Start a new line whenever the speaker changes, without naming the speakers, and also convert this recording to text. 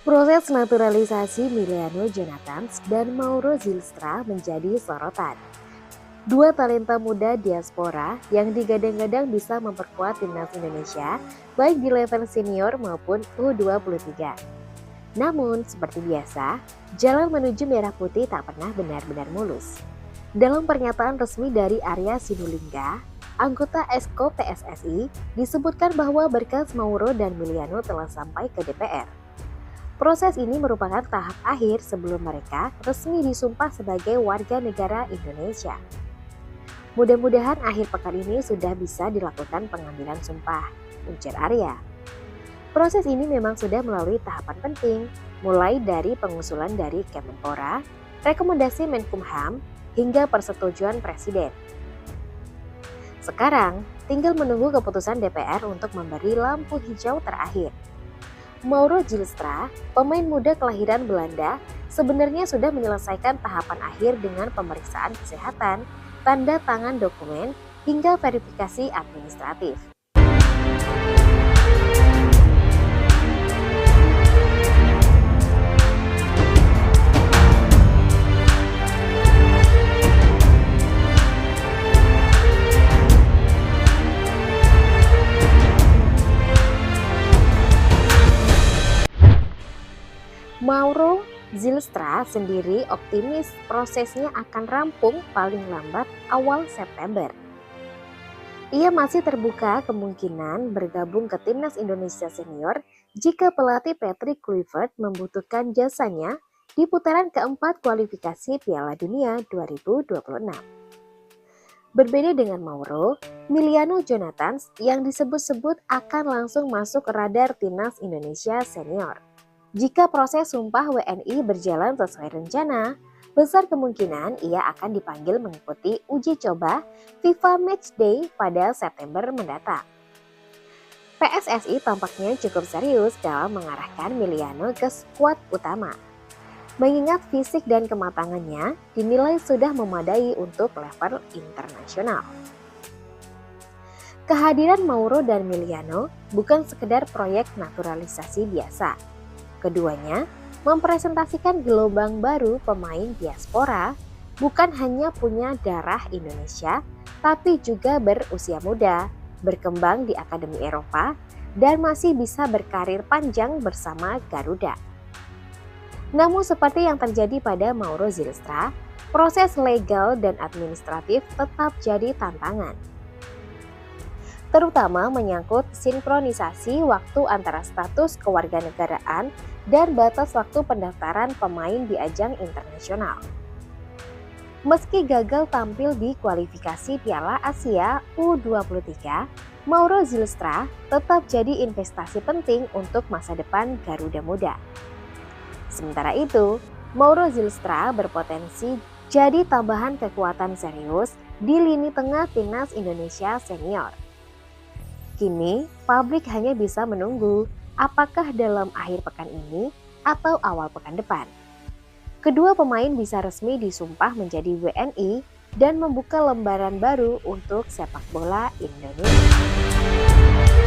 Proses naturalisasi Emiliano Jonathans dan Mauro Zylstra menjadi sorotan. Dua talenta muda diaspora yang digadang-gadang bisa memperkuat timnas Indonesia baik di level senior maupun U23. Namun, seperti biasa, jalan menuju merah putih tak pernah benar-benar mulus. Dalam pernyataan resmi dari Arya Sinulinga, anggota Exco PSSI, disebutkan bahwa berkas Mauro dan Emiliano telah sampai ke DPR. Proses ini merupakan tahap akhir sebelum mereka resmi disumpah sebagai warga negara Indonesia. Mudah-mudahan akhir pekan ini sudah bisa dilakukan pengambilan sumpah, ujar Arya. Proses ini memang sudah melalui tahapan penting, mulai dari pengusulan dari Kemenpora, rekomendasi Menkumham, hingga persetujuan Presiden. Sekarang, tinggal menunggu keputusan DPR untuk memberi lampu hijau terakhir. Mauro Zylstra, pemain muda kelahiran Belanda, sebenarnya sudah menyelesaikan tahapan akhir dengan pemeriksaan kesehatan, tanda tangan dokumen, hingga verifikasi administratif. Mauro Zylstra sendiri optimis prosesnya akan rampung paling lambat awal September. Ia masih terbuka kemungkinan bergabung ke timnas Indonesia senior jika pelatih Patrick Kluivert membutuhkan jasanya di putaran keempat kualifikasi Piala Dunia 2026. Berbeda dengan Mauro, Emiliano Jonathans yang disebut-sebut akan langsung masuk radar timnas Indonesia senior. Jika proses sumpah WNI berjalan sesuai rencana, besar kemungkinan ia akan dipanggil mengikuti uji coba FIFA Matchday pada September mendatang. PSSI tampaknya cukup serius dalam mengarahkan Emiliano ke skuad utama. Mengingat fisik dan kematangannya dinilai sudah memadai untuk level internasional. Kehadiran Mauro dan Emiliano bukan sekedar proyek naturalisasi biasa. Keduanya mempresentasikan gelombang baru pemain diaspora, bukan hanya punya darah Indonesia, tapi juga berusia muda, berkembang di Akademi Eropa, dan masih bisa berkarir panjang bersama Garuda. Namun seperti yang terjadi pada Mauro Zylstra, proses legal dan administratif tetap jadi tantangan. Terutama menyangkut sinkronisasi waktu antara status kewarganegaraan dan batas waktu pendaftaran pemain di ajang internasional. Meski gagal tampil di kualifikasi Piala Asia U23, Mauro Zylstra tetap jadi investasi penting untuk masa depan Garuda Muda. Sementara itu, Mauro Zylstra berpotensi jadi tambahan kekuatan serius di lini tengah timnas Indonesia senior. Kini, publik hanya bisa menunggu apakah dalam akhir pekan ini atau awal pekan depan. Kedua pemain bisa resmi disumpah menjadi WNI dan membuka lembaran baru untuk sepak bola Indonesia.